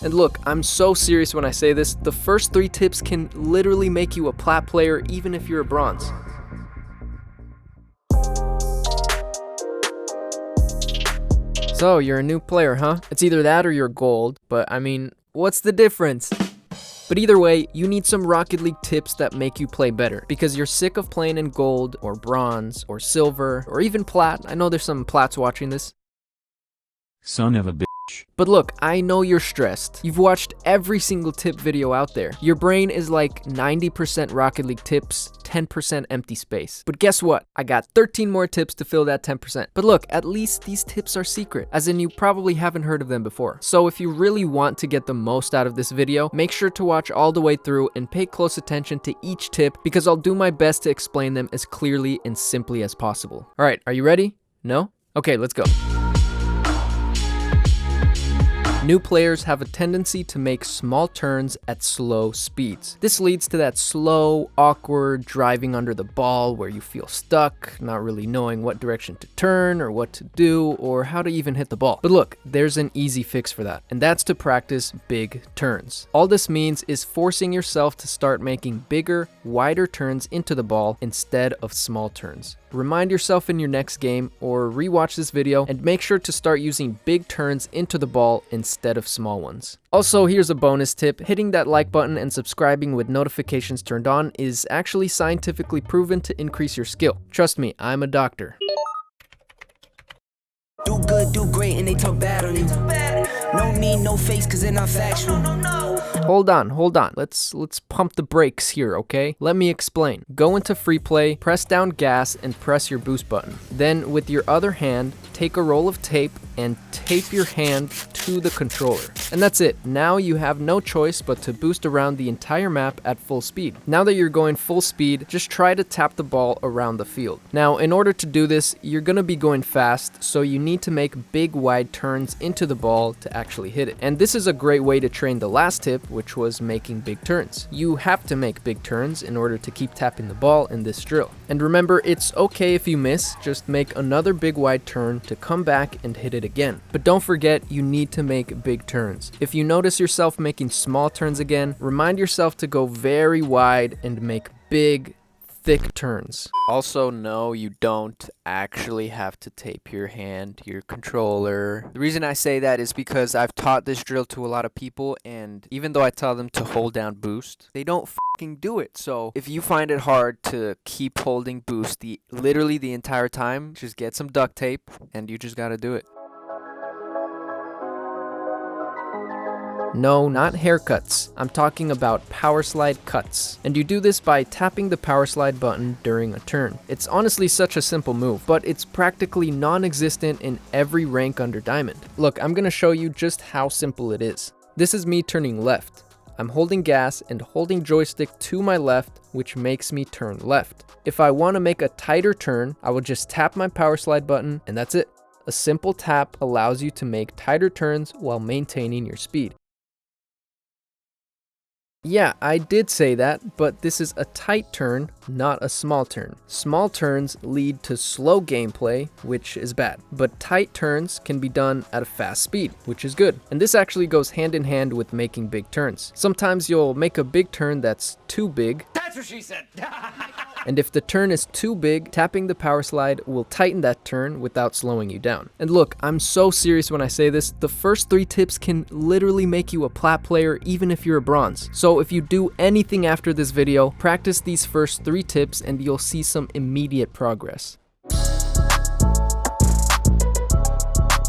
And look, I'm so serious when I say this, the first 3 tips can literally make you a plat player even if you're a bronze. So, you're a new player, huh? It's either that or you're gold, but I mean, what's the difference? But either way, you need some Rocket League tips that make you play better, because you're sick of playing in gold, or bronze, or silver, or even plat. I know there's some plats watching this. Son of a bitch. But look, I know you're stressed. You've watched every single tip video out there. Your brain is like 90% Rocket League tips, 10% empty space. But guess what? I got 13 more tips to fill that 10%. But look, at least these tips are secret, as in you probably haven't heard of them before. So if you really want to get the most out of this video, make sure to watch all the way through and pay close attention to each tip, because I'll do my best to explain them as clearly and simply as possible. All right, are you ready? No? Okay, let's go. New players have a tendency to make small turns at slow speeds. This leads to that slow, awkward driving under the ball where you feel stuck, not really knowing what direction to turn or what to do or how to even hit the ball. But look, there's an easy fix for that, and that's to practice big turns. All this means is forcing yourself to start making bigger, wider turns into the ball instead of small turns. Remind yourself in your next game or rewatch this video and make sure to start using big turns into the ball instead of small ones. Also, here's a bonus tip. Hitting that like button and subscribing with notifications turned on is actually scientifically proven to increase your skill. Trust me, I'm a doctor. Do good, do great, and they talk bad on you. No need, no face, cause they're not factual. Hold on. Let's pump the brakes here, okay? Let me explain. Go into free play, press down gas, and press your boost button. Then, with your other hand, take a roll of tape and tape your hand to the controller. And that's it. Now you have no choice but to boost around the entire map at full speed. Now that you're going full speed, just try to tap the ball around the field. Now, in order to do this, you're gonna be going fast, so you need to make big wide turns into the ball to actually hit it. And this is a great way to train the last tip, which was making big turns. You have to make big turns in order to keep tapping the ball in this drill. And remember, it's okay if you miss, just make another big wide turn to come back and hit it again. But don't forget, you need to make big turns. If you notice yourself making small turns again, remind yourself to go very wide and make big, thick turns. Also, no, you don't actually have to tape your hand to your controller. The reason I say that is because I've taught this drill to a lot of people, and even though I tell them to hold down boost, they don't fucking do it. So if you find it hard to keep holding boost literally the entire time, just get some duct tape and you just gotta do it. No, not haircuts. I'm talking about power slide cuts. And you do this by tapping the power slide button during a turn. It's honestly such a simple move, but it's practically non-existent in every rank under Diamond. Look, I'm gonna show you just how simple it is. This is me turning left. I'm holding gas and holding joystick to my left, which makes me turn left. If I want to make a tighter turn, I will just tap my power slide button, and that's it. A simple tap allows you to make tighter turns while maintaining your speed. Yeah, I did say that, but this is a tight turn, not a small turn. Small turns lead to slow gameplay, which is bad, but tight turns can be done at a fast speed, which is good. And this actually goes hand in hand with making big turns. Sometimes you'll make a big turn that's too big. That's what she said. And if the turn is too big, tapping the power slide will tighten that turn without slowing you down. And look, I'm so serious when I say this, the first 3 tips can literally make you a plat player even if you're a bronze. So if you do anything after this video, practice these first 3 tips and you'll see some immediate progress.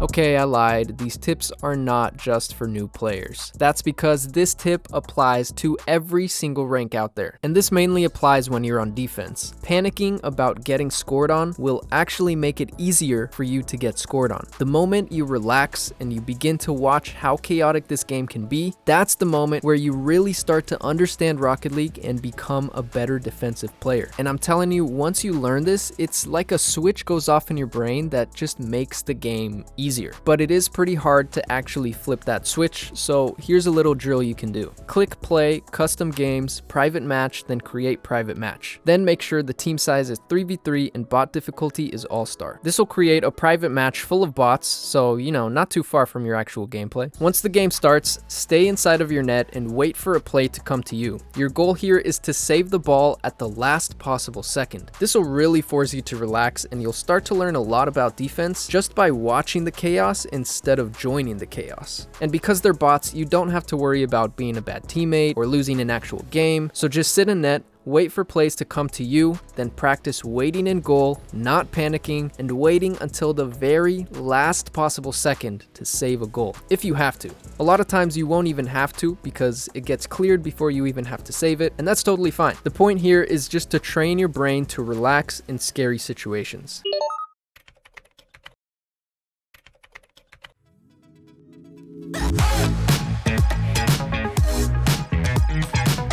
Okay, I lied. These tips are not just for new players. That's because this tip applies to every single rank out there. And this mainly applies when you're on defense. Panicking about getting scored on will actually make it easier for you to get scored on. The moment you relax and you begin to watch how chaotic this game can be, that's the moment where you really start to understand Rocket League and become a better defensive player. And I'm telling you, once you learn this, it's like a switch goes off in your brain that just makes the game easier. easier. But it is pretty hard to actually flip that switch, so here's a little drill you can do. Click play, custom games, private match, then create private match. Then make sure the team size is 3v3 and bot difficulty is all-star. This will create a private match full of bots, so not too far from your actual gameplay. Once the game starts, stay inside of your net and wait for a play to come to you. Your goal here is to save the ball at the last possible second. This will really force you to relax, and you'll start to learn a lot about defense just by watching the chaos instead of joining the chaos. And because they're bots, you don't have to worry about being a bad teammate or losing an actual game, so just sit in net, wait for plays to come to you, then practice waiting in goal, not panicking, and waiting until the very last possible second to save a goal, if you have to. A lot of times you won't even have to because it gets cleared before you even have to save it, and that's totally fine. The point here is just to train your brain to relax in scary situations.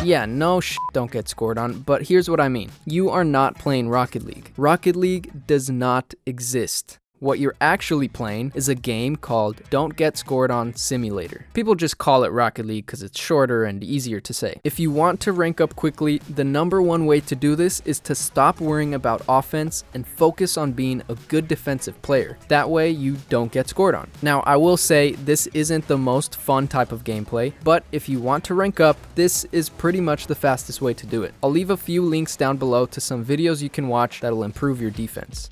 Yeah, no don't get scored on, but here's what I mean. You are not playing Rocket League. Rocket League does not exist. What you're actually playing is a game called Don't Get Scored On Simulator. People just call it Rocket League because it's shorter and easier to say. If you want to rank up quickly, the #1 way to do this is to stop worrying about offense and focus on being a good defensive player. That way you don't get scored on. Now, I will say this isn't the most fun type of gameplay, but if you want to rank up, this is pretty much the fastest way to do it. I'll leave a few links down below to some videos you can watch that'll improve your defense.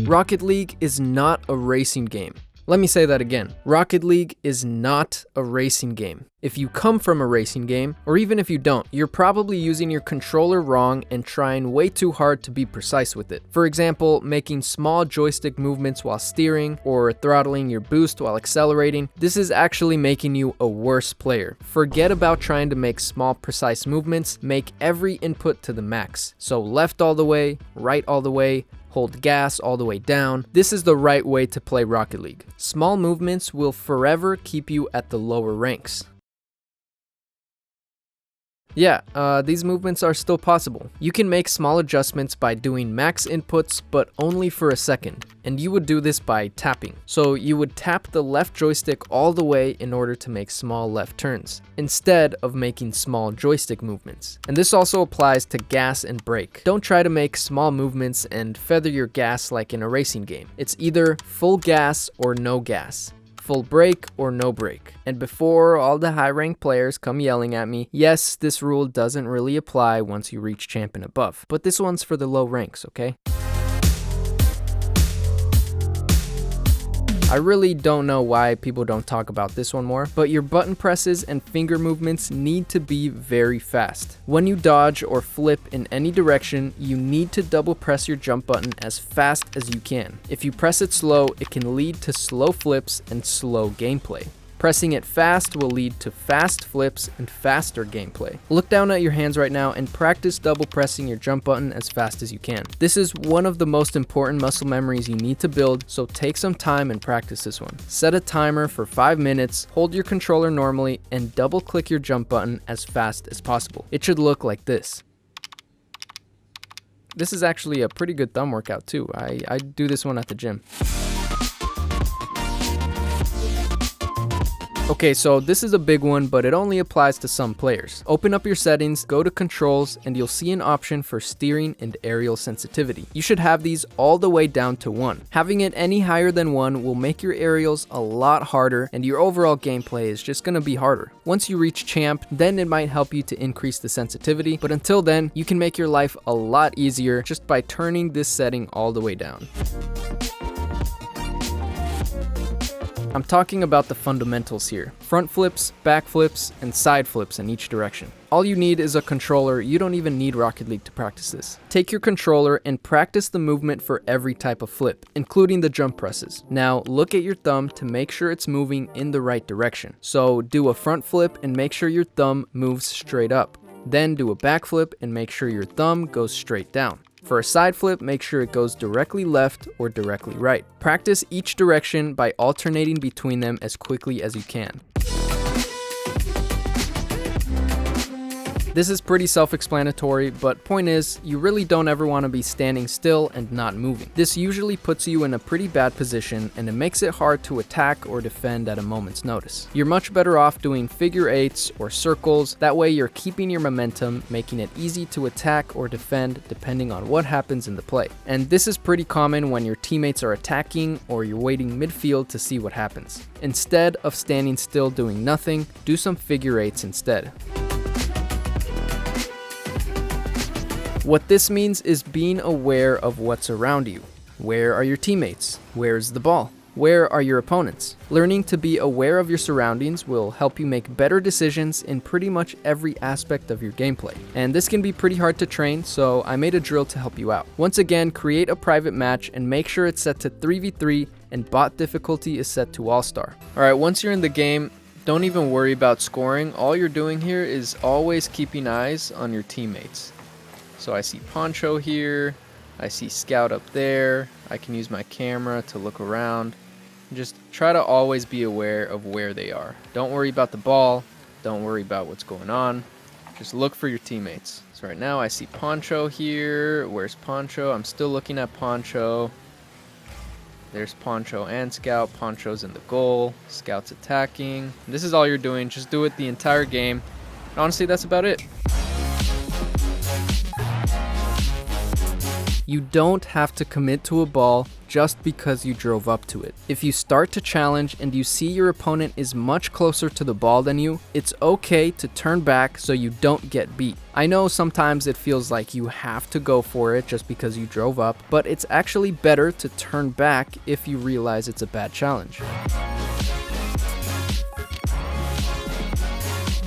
Rocket League is not a racing game. Let me say that again. Rocket League is not a racing game. If you come from a racing game, or even if you don't, you're probably using your controller wrong and trying way too hard to be precise with it. For example, making small joystick movements while steering, or throttling your boost while accelerating. This is actually making you a worse player. Forget about trying to make small precise movements, make every input to the max. So left all the way, right all the way, hold gas all the way down. This is the right way to play Rocket League. Small movements will forever keep you at the lower ranks. Yeah, these movements are still possible. You can make small adjustments by doing max inputs, but only for a second. And you would do this by tapping. So you would tap the left joystick all the way in order to make small left turns, instead of making small joystick movements. And this also applies to gas and brake. Don't try to make small movements and feather your gas like in a racing game. It's either full gas or no gas. Full brake or no brake. And before all the high ranked players come yelling at me, yes, this rule doesn't really apply once you reach champ and above, but this one's for the low ranks, okay? I really don't know why people don't talk about this one more, but your button presses and finger movements need to be very fast. When you dodge or flip in any direction, you need to double press your jump button as fast as you can. If you press it slow, it can lead to slow flips and slow gameplay. Pressing it fast will lead to fast flips and faster gameplay. Look down at your hands right now and practice double pressing your jump button as fast as you can. This is one of the most important muscle memories you need to build, so take some time and practice this one. Set a timer for 5 minutes, hold your controller normally, and double click your jump button as fast as possible. It should look like this. This is actually a pretty good thumb workout too. I do this one at the gym. Okay, so this is a big one, but it only applies to some players. Open up your settings, go to controls, and you'll see an option for steering and aerial sensitivity. You should have these all the way down to 1. Having it any higher than 1 will make your aerials a lot harder, and your overall gameplay is just gonna be harder. Once you reach champ, then it might help you to increase the sensitivity, but until then, you can make your life a lot easier just by turning this setting all the way down. I'm talking about the fundamentals here. Front flips, back flips, and side flips in each direction. All you need is a controller. You don't even need Rocket League to practice this. Take your controller and practice the movement for every type of flip, including the jump presses. Now, look at your thumb to make sure it's moving in the right direction. So do a front flip and make sure your thumb moves straight up. Then do a back flip and make sure your thumb goes straight down. For a side flip, make sure it goes directly left or directly right. Practice each direction by alternating between them as quickly as you can. This is pretty self-explanatory, but point is, you really don't ever want to be standing still and not moving. This usually puts you in a pretty bad position, and it makes it hard to attack or defend at a moment's notice. You're much better off doing figure eights or circles. That way you're keeping your momentum, making it easy to attack or defend depending on what happens in the play. And this is pretty common when your teammates are attacking or you're waiting midfield to see what happens. Instead of standing still doing nothing, do some figure eights instead. What this means is being aware of what's around you. Where are your teammates? Where's the ball? Where are your opponents? Learning to be aware of your surroundings will help you make better decisions in pretty much every aspect of your gameplay. And this can be pretty hard to train, so I made a drill to help you out. Once again, create a private match and make sure it's set to 3v3 and bot difficulty is set to all-star. Alright, once you're in the game, don't even worry about scoring. All you're doing here is always keeping eyes on your teammates. So I see Poncho here, I see Scout up there, I can use my camera to look around. Just try to always be aware of where they are. Don't worry about the ball, don't worry about what's going on, just look for your teammates. So right now I see Poncho here, where's Poncho? I'm still looking at Poncho. There's Poncho and Scout, Poncho's in the goal, Scout's attacking. This is all you're doing, just do it the entire game. And honestly, that's about it. You don't have to commit to a ball just because you drove up to it. If you start to challenge and you see your opponent is much closer to the ball than you, it's okay to turn back so you don't get beat. I know sometimes it feels like you have to go for it just because you drove up, but it's actually better to turn back if you realize it's a bad challenge.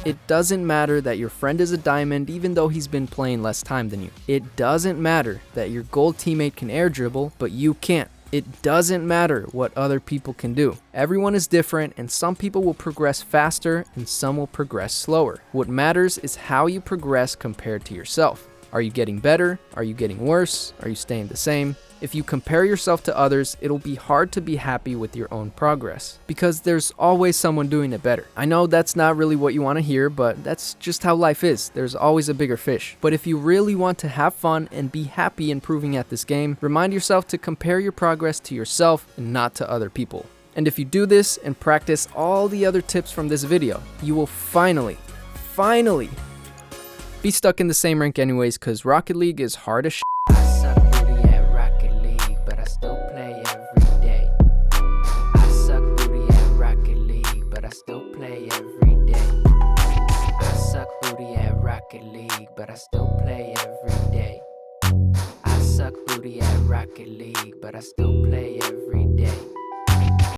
It doesn't matter that your friend is a diamond even though he's been playing less time than you. It doesn't matter that your gold teammate can air dribble, but you can't. It doesn't matter what other people can do. Everyone is different, and some people will progress faster and some will progress slower. What matters is how you progress compared to yourself. Are you getting better? Are you getting worse? Are you staying the same? If you compare yourself to others, it'll be hard to be happy with your own progress because there's always someone doing it better. I know that's not really what you want to hear, but that's just how life is. There's always a bigger fish. But if you really want to have fun and be happy improving at this game, remind yourself to compare your progress to yourself and not to other people. And if you do this and practice all the other tips from this video, you will finally be stuck in the same rank anyways, because Rocket League is hard as shit. I suck booty at Rocket League, but I still play every day. I suck booty at Rocket League, but I still play every day. I suck booty at Rocket League, but I still play every day. I suck booty at Rocket League, but I still play every day.